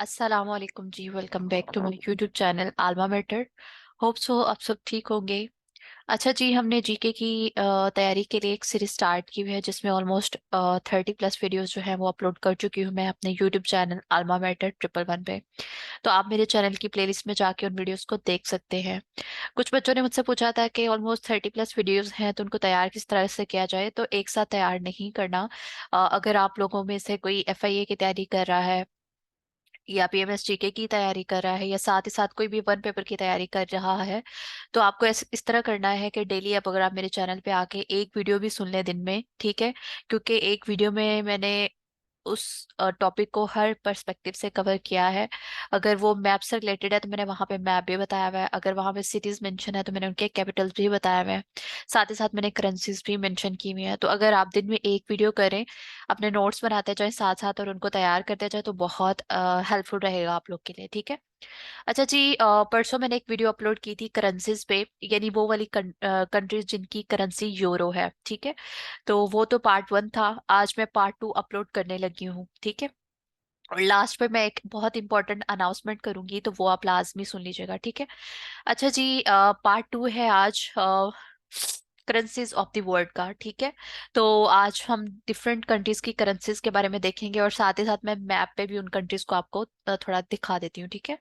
अस्सलामुअलैकुम जी। Welcome back to my YouTube channel alma mater. Hope so आप सब ठीक होंगे। अच्छा जी, हमने जीके की तैयारी के लिए एक सीरीज स्टार्ट की हुई है जिसमें ऑलमोस्ट 30+ वीडियोस जो है वो अपलोड कर चुकी हूँ मैं अपने यूट्यूब चैनल आलमा मैटर 111 पे। तो आप मेरे चैनल की प्लेलिस्ट में जाके उन वीडियोस को देख सकते हैं। कुछ बच्चों ने मुझसे पूछा था कि ऑलमोस्ट 30+ वीडियोस हैं तो उनको तैयार किस तरह से किया जाए, तो एक साथ तैयार नहीं करना। अगर आप लोगों में से कोई एफआईए की तैयारी कर रहा है या पीएमएस जीके की तैयारी कर रहा है या साथ ही साथ कोई भी वन पेपर की तैयारी कर रहा है, तो आपको इस तरह करना है कि डेली अब अगर आप मेरे चैनल पे आके एक वीडियो भी सुन लें दिन में, ठीक है। क्योंकि एक वीडियो में मैंने उस टॉपिक को हर पर्सपेक्टिव से कवर किया है। अगर वो मैप से रिलेटेड है तो मैंने वहां पे मैप भी बताया हुआ है, अगर वहां पे सिटीज मेंशन है तो मैंने उनके कैपिटल्स भी बताया हुआ है, साथ ही साथ मैंने करेंसीज भी मेंशन की हुई है। तो अगर आप दिन में एक वीडियो करें, अपने नोट्स बनाते जाएं साथ साथ और उनको तैयार करते जाएं, तो बहुत हेल्पफुल रहेगा आप लोग के लिए, ठीक है। अच्छा जी, परसों मैंने एक वीडियो अपलोड की थी करेंसीज पे, यानी वो वाली कंट्रीज जिनकी करेंसी यूरो है, ठीक है। तो वो तो पार्ट 1 था। आज मैं पार्ट 2 अपलोड करने लगी हूँ, ठीक है। और लास्ट पे मैं एक बहुत इंपॉर्टेंट अनाउंसमेंट करूंगी, तो वो आप लाजमी सुन लीजिएगा, ठीक है। अच्छा जी, पार्ट 2 है आज करेंसीज ऑफ द वर्ल्ड का, ठीक है। तो आज हम डिफरेंट कंट्रीज की करेंसीज के बारे में देखेंगे और साथ ही साथ मैं मैप पे भी उन कंट्रीज को आपको थोड़ा दिखा देती हूँ, ठीक है।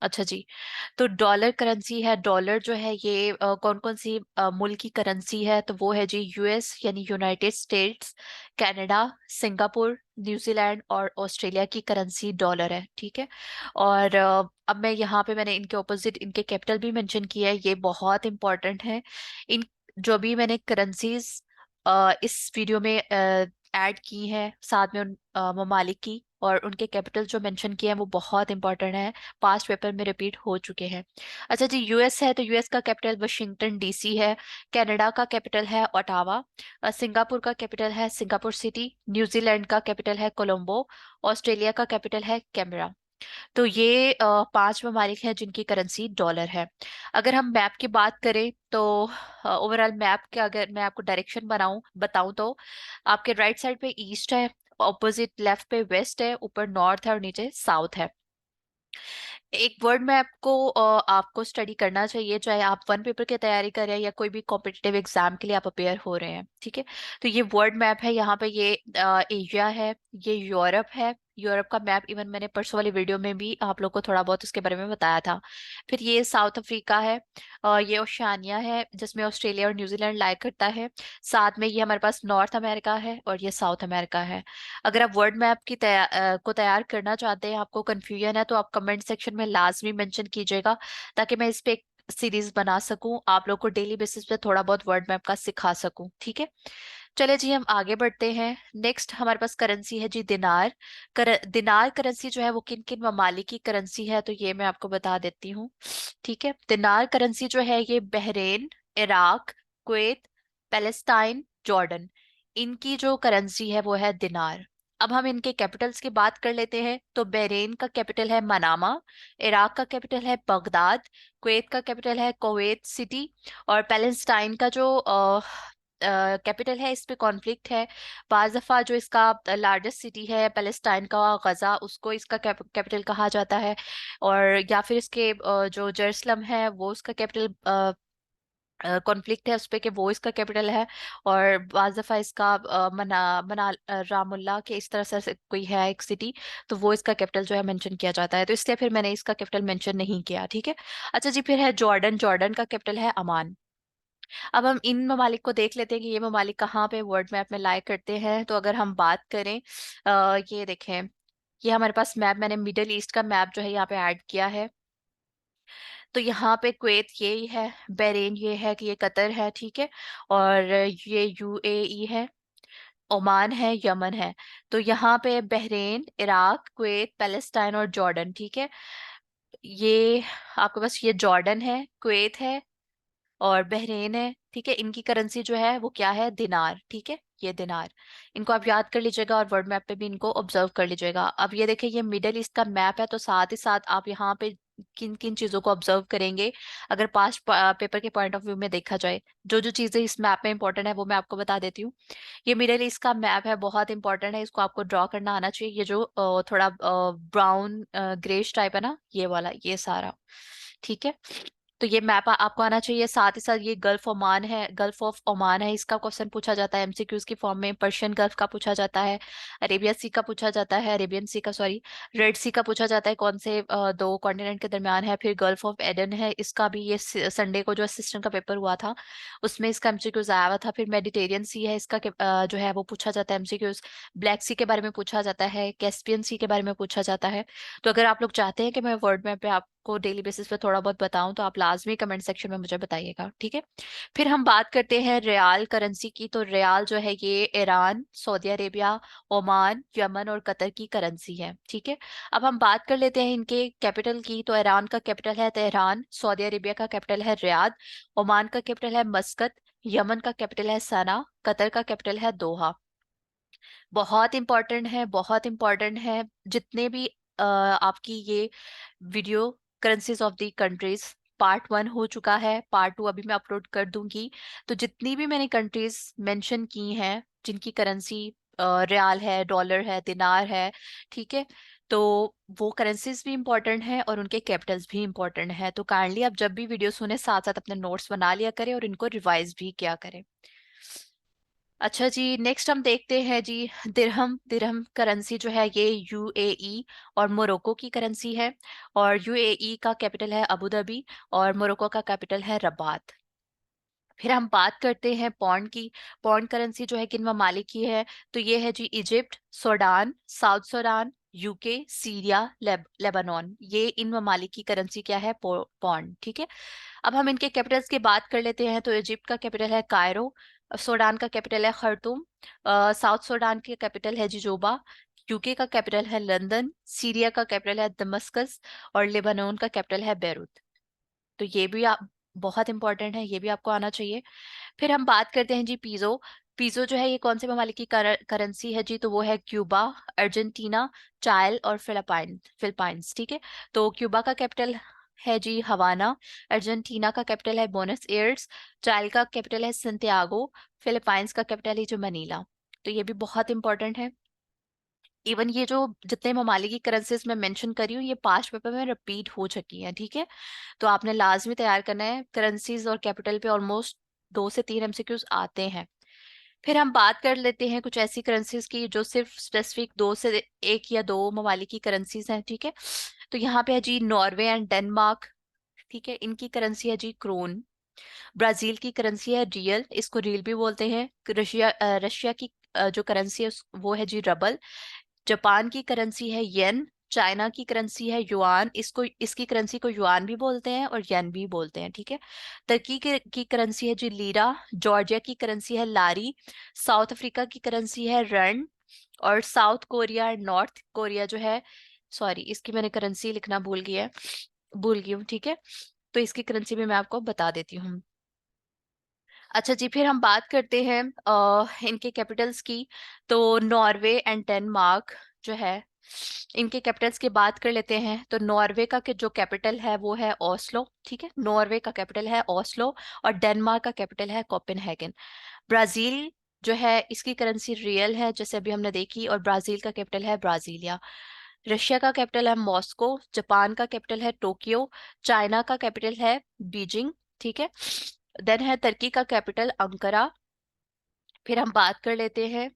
अच्छा जी, तो डॉलर करेंसी है। डॉलर जो है ये कौन कौन सी मुल्क की करेंसी है, तो वो है जी यूएस यानी United states, Canada, Singapore, New Zealand और ऑस्ट्रेलिया की करेंसी डॉलर है, ठीक है। और अब मैं यहाँ पे मैंने इनके ऑपोजिट इनके कैपिटल भी मेंशन किया है, ये बहुत इंपॉर्टेंट है। इन जो भी मैंने करेंसीज इस वीडियो में ऐड की है साथ में उन ममालिक की और उनके कैपिटल जो मेंशन किए हैं वो बहुत इंपॉर्टेंट है, पास्ट पेपर में रिपीट हो चुके हैं। अच्छा जी, यूएस है तो यूएस का कैपिटल वाशिंगटन डीसी है। कनाडा का कैपिटल है ओटावा। सिंगापुर का कैपिटल है सिंगापुर सिटी। न्यूजीलैंड का कैपिटल है कोलंबो। ऑस्ट्रेलिया का कैपिटल है कैमरा। तो ये 5 ममालिक हैं जिनकी करेंसी डॉलर है। अगर हम मैप की बात करें तो ओवरऑल मैप के अगर मैं आपको डायरेक्शन बनाऊं बताऊं तो आपके राइट साइड पे ईस्ट है, ऑपोजिट लेफ्ट पे वेस्ट है, ऊपर नॉर्थ है और नीचे साउथ है। एक वर्ड मैप को आपको स्टडी करना चाहिए, चाहे आप वन पेपर की तैयारी कर रहे हैं या कोई भी कॉम्पिटिटिव एग्जाम के लिए आप अपेयर हो रहे हैं, ठीक है। तो ये वर्ड मैप है, यहाँ पे ये एशिया है, ये यूरोप है। यूरोप का मैप इवन मैंने परसों वाली वीडियो में भी आप लोग को थोड़ा बहुत उसके बारे में बताया था। फिर ये साउथ अफ्रीका है, ये ओशियानिया है जिसमें ऑस्ट्रेलिया और न्यूजीलैंड लाया करता है। साथ में ये हमारे पास नॉर्थ अमेरिका है और ये साउथ अमेरिका है। अगर आप वर्ड मैप की को तैयार करना चाहते हैं, आपको कंफ्यूजन है, तो आप कमेंट सेक्शन में लाजमी मेंशन कीजिएगा ताकि मैं इस पे एक सीरीज बना सकूं, आप लोग को डेली बेसिस पे थोड़ा बहुत वर्ड मैप का सिखा सकूं, ठीक है। चले जी, हम आगे बढ़ते हैं। नेक्स्ट हमारे पास करेंसी है जी दिनार। दिनार करेंसी जो है वो किन किन ममालिक की करेंसी है, तो ये मैं आपको बता देती हूँ, ठीक है। दिनार करेंसी जो है ये Bahrain, Iraq, Kuwait, Palestine, Jordan, इनकी जो करेंसी है वो है दिनार। अब हम इनके कैपिटल्स की बात कर लेते हैं। तो बहरेन का कैपिटल है मनामा, इराक का कैपिटल है बगदाद, कुवैत का कैपिटल है कुवैत सिटी और पैलेस्टाइन का जो कैपिटल है, इस पे कॉन्फ्लिक्ट है। बाज दफा जो इसका लार्जेस्ट सिटी है पैलेस्टाइन का गजा, उसको इसका कैपिटल कहा जाता है। और या फिर इसके जो जेरूसलम है वो उसका कैपिटल कॉन्फ्लिक्ट है उस पे कि वो इसका कैपिटल है। और बाज दफा इसका मना रामुल्ला के इस तरह से कोई है एक सिटी, तो वो इसका कैपिटल जो है मेंशन किया जाता है, तो इसलिए फिर मैंने इसका कैपिटल मेंशन नहीं किया, ठीक है। अच्छा जी, फिर है जॉर्डन। जॉर्डन का कैपिटल है अमान। अब हम इन ममालिक को देख लेते हैं कि ये ममालिक कहाँ पे वर्ल्ड मैप में लाया करते हैं। तो अगर हम बात करें, ये देखें, ये हमारे पास मैप, मैंने मिडल ईस्ट का मैप जो है यहाँ पे ऐड किया है। तो यहाँ पे कुवैत ये है, बहरीन ये है कि ये कतर है, ठीक है। और ये यूएई है, ओमान है, यमन है। तो यहाँ पे बहरीन, इराक, कुवैत, पैलेस्टाइन और जॉर्डन, ठीक है। ये आपके पास ये जॉर्डन है, कुवैत है और बहरीन है, ठीक है। इनकी करेंसी जो है वो क्या है, दिनार, ठीक है। ये दिनार, इनको आप याद कर लीजिएगा और वर्ल्ड मैप पे भी इनको ऑब्जर्व कर लीजिएगा। अब ये देखिए, ये मिडिल ईस्ट का मैप है, तो साथ ही साथ आप यहाँ पे किन किन चीजों को ऑब्जर्व करेंगे अगर पास्ट पेपर के पॉइंट ऑफ व्यू में देखा जाए। जो जो चीजें इस मैप में इंपॉर्टेंट है वो मैं आपको बता देती हूँ। ये मिडिल ईस्ट का मैप है, बहुत इंपॉर्टेंट है, इसको आपको ड्रॉ करना आना चाहिए। ये जो थोड़ा ब्राउन ग्रेश टाइप है ना, ये वाला, ये सारा, ठीक है। तो ये मैप आपको आना चाहिए। साथ ही साथ ये गल्फ ओमान है, गल्फ ऑफ ओमान है, इसका क्वेश्चन पूछा जाता है एमसीक्यूज की फॉर्म में। पर्शियन गल्फ का पूछा जाता है, अरेबियन सी का पूछा जाता है, अरेबियन सी का सॉरी, रेड सी का पूछा जाता है, कौन से दो कॉन्टिनेंट के दरमियान है। फिर गल्फ ऑफ एडन है, इसका भी ये संडे को जो असिस्टेंट का पेपर हुआ था उसमें इसका एमसीक्यूज आया हुआ था। फिर मेडिटेरियन सी है, इसका जो है वो पूछा जाता है एमसीक्यूज। ब्लैक सी के बारे में पूछा जाता है, कैस्पियन सी के बारे में पूछा जाता है। तो अगर आप लोग चाहते हैं कि मैं वर्ल्ड मैप पे आपको डेली बेसिस पे थोड़ा बहुत बताऊं तो आप लाजमी कमेंट सेक्शन में मुझे बताइएगा, ठीक है। फिर हम बात करते हैं रियाल करेंसी की। तो रियाल जो है ये Iran, Saudi Arabia, Oman, Yemen और कतर की करेंसी है, ठीक है। अब हम बात कर लेते हैं इनके कैपिटल की। तो ईरान का कैपिटल है तेहरान, सऊदी अरेबिया का कैपिटल है रियाद, ओमान का कैपिटल है मस्कत, यमन का कैपिटल है सना, कतर का कैपिटल है दोहा। बहुत इंपॉर्टेंट है, बहुत इंपॉर्टेंट है। जितने भी आपकी ये video currencies of the countries part 1 हो चुका है, पार्ट 2 अभी मैं अपलोड कर दूंगी। तो जितनी भी मैंने कंट्रीज मेंशन की हैं जिनकी करेंसी रियाल है, डॉलर है, दिनार है, ठीक है, तो वो करेंसीज भी इंपॉर्टेंट हैं और उनके कैपिटल्स भी इंपॉर्टेंट हैं। तो काइंडली आप जब भी वीडियो सुने साथ साथ अपने नोट्स बना लिया करें और इनको रिवाइज भी किया करें। अच्छा जी, नेक्स्ट हम देखते हैं जी दिरहम। दिरहम करेंसी जो है ये यूएई और मोरक्को की करेंसी है। और यूएई का कैपिटल है अबू धाबी और मोरक्को का कैपिटल है रबात। फिर हम बात करते हैं पौंड की। पौंड करेंसी जो है किन ममालिक की है, तो ये है जी Egypt, Sudan, South Sudan, UK, Syria, Lebanon. ये इन ममालिक की करेंसी क्या है, पौंड, ठीक है। अब हम इनके कैपिटल्स की बात कर लेते हैं। तो इजिप्ट का कैपिटल है कायरो, सूडान का कैपिटल है खर्तुम, साउथ सूडान की कैपिटल है जिजोबा, यूके का कैपिटल है लंदन, सीरिया का कैपिटल है दमस्कस और लेबनान का कैपिटल है बेरूत। तो ये भी आप बहुत इंपॉर्टेंट है, ये भी आपको आना चाहिए। फिर हम बात करते हैं जी पीजो। पीजो जो है ये कौन से ममालिक की करेंसी है जी, तो वो है क्यूबा, अर्जेंटीना, चाइल और फिलीपाइंस, ठीक है। तो क्यूबा का कैपिटल है जी हवाना, अर्जेंटीना का कैपिटल है बोनस एयर्स, चाइल का कैपिटल है संतियागो, फिलीपाइंस का कैपिटल है जो मनीला। तो ये भी बहुत इंपॉर्टेंट है। इवन ये जो जितने ममालिक की करेंसीज मैं मेंशन कर रही हूँ ये पास्ट पेपर में रिपीट हो चुकी हैं, ठीक है। तो आपने लाजमी तैयार करना है, करेंसीज और कैपिटल पे ऑलमोस्ट 2 से 3 एमसीक्यूज आते हैं। फिर हम बात कर लेते हैं कुछ ऐसी करेंसीज की जो सिर्फ स्पेसिफिक 2 से 1 या 2 ममालिक की करेंसीज हैं, ठीक है। तो यहाँ पे है जी नॉर्वे एंड डेनमार्क, ठीक है, इनकी करेंसी है जी क्रोन। ब्राजील की करेंसी है रियल, इसको रियल भी बोलते हैं। रशिया की जो करेंसी है वो है जी रबल। जापान की करेंसी है येन, चाइना की करेंसी है युआन, इसको इसकी करेंसी को युआन भी बोलते हैं और येन भी बोलते हैं, ठीक है। तुर्की की करेंसी है जी लीरा, जॉर्जिया की करेंसी है लारी, साउथ अफ्रीका की करेंसी है रन, और south Korea and North Korea जो है, सॉरी इसकी मैंने करेंसी लिखना भूल गई हूँ, ठीक है। तो इसकी करेंसी भी मैं आपको बता देती हूँ। अच्छा जी, फिर हम बात करते हैं इनके कैपिटल्स की। तो नॉर्वे एंड डेनमार्क जो है इनके कैपिटल्स की बात कर लेते हैं। तो नॉर्वे का जो कैपिटल है वो है ओस्लो, ठीक है, नॉर्वे का कैपिटल है ओस्लो। और डेनमार्क का कैपिटल है कोपेनहेगन। ब्राजील जो है इसकी करेंसी रियल है जैसे अभी हमने देखी, और ब्राजील का कैपिटल है ब्राजीलिया। रशिया का कैपिटल है मॉस्को, जापान का कैपिटल है टोक्यो, चाइना का कैपिटल है बीजिंग, ठीक है। देन है तुर्की का कैपिटल अंकारा। फिर हम बात कर लेते हैं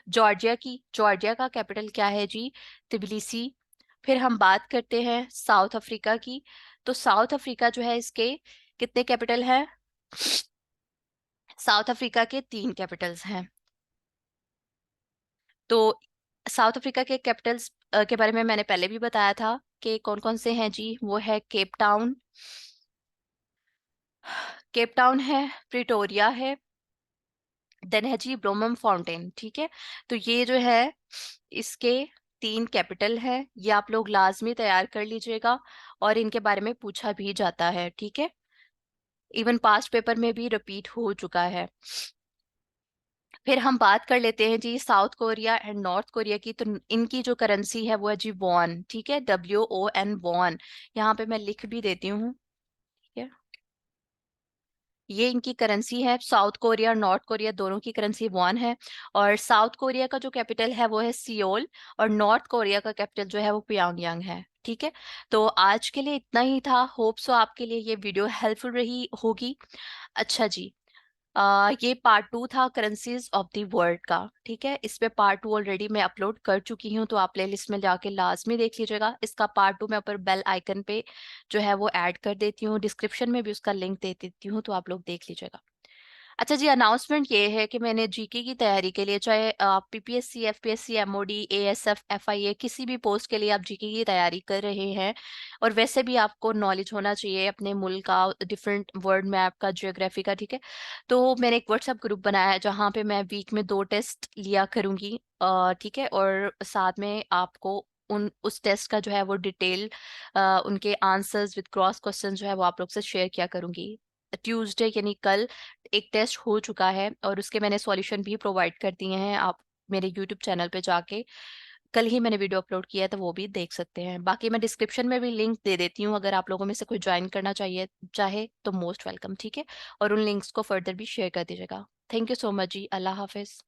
जॉर्जिया की। जॉर्जिया का कैपिटल क्या है जी, तिबिलिसी। फिर हम बात करते हैं साउथ अफ्रीका की। तो साउथ अफ्रीका जो है इसके कितने कैपिटल हैं, साउथ अफ्रीका के 3 कैपिटल्स हैं। तो साउथ अफ्रीका के कैपिटल्स के बारे में मैंने पहले भी बताया था कि कौन कौन से हैं जी, वो है केप टाउन, केप टाउन है, प्रिटोरिया है, देन है जी ब्रोमम फाउंटेन, ठीक है। तो ये जो है इसके 3 कैपिटल है, ये आप लोग लाजमी तैयार कर लीजिएगा और इनके बारे में पूछा भी जाता है, ठीक है। इवन पास्ट पेपर में भी रिपीट हो चुका है। फिर हम बात कर लेते हैं जी South Korea and North Korea की। तो इनकी जो करेंसी है वो है जी वॉन, ठीक है, WON वॉन। यहाँ पे मैं लिख भी देती हूँ, ठीक है। ये इनकी करेंसी है। साउथ कोरिया और नॉर्थ कोरिया दोनों की करेंसी वॉन है। और साउथ कोरिया का जो कैपिटल है वो है सियोल, और नॉर्थ कोरिया का कैपिटल जो है वो प्योंगयांग है, ठीक है। तो आज के लिए इतना ही था। होप सो आपके लिए ये वीडियो हेल्पफुल रही होगी। अच्छा जी, ये पार्ट 2 था करेंसीज ऑफ द वर्ल्ड का, ठीक है। इस पे पार्ट 2 ऑलरेडी मैं अपलोड कर चुकी हूँ, तो आप प्लेलिस्ट में जाके लाजमी देख लीजिएगा। इसका पार्ट 2 मैं ऊपर बेल आइकन पे जो है वो ऐड कर देती हूँ, डिस्क्रिप्शन में भी उसका लिंक दे देती हूँ, तो आप लोग देख लीजिएगा। अच्छा जी, अनाउंसमेंट ये है कि मैंने जीके की तैयारी के लिए, चाहे आप PPSC, FPSC, MOD, ASF, FIA, किसी भी पोस्ट के लिए आप जीके की तैयारी कर रहे हैं, और वैसे भी आपको नॉलेज होना चाहिए अपने मुल्क का, डिफरेंट वर्ल्ड मैप का, जियोग्राफी का, ठीक है। तो मैंने एक व्हाट्सएप ग्रुप बनाया है जहाँ पे मैं वीक में 2 टेस्ट लिया करूँगी, ठीक है। और साथ में आपको उस टेस्ट का जो है वो डिटेल, उनके आंसर्स विद क्रॉस क्वेश्चन जो है वो आप लोग से शेयर किया करूंगी। ट्यूसडे यानी कल एक टेस्ट हो चुका है, और उसके मैंने सॉल्यूशन भी प्रोवाइड कर दिए हैं। आप मेरे यूट्यूब चैनल पे जाके, कल ही मैंने वीडियो अपलोड किया है, तो वो भी देख सकते हैं। बाकी मैं डिस्क्रिप्शन में भी लिंक दे देती हूँ, अगर आप लोगों में से कोई ज्वाइन करना चाहिए चाहे तो मोस्ट वेलकम, ठीक है। और उन लिंक्स को फर्दर भी शेयर कर दीजिएगा। थैंक यू सो मच जी, अल्लाह हाफिज।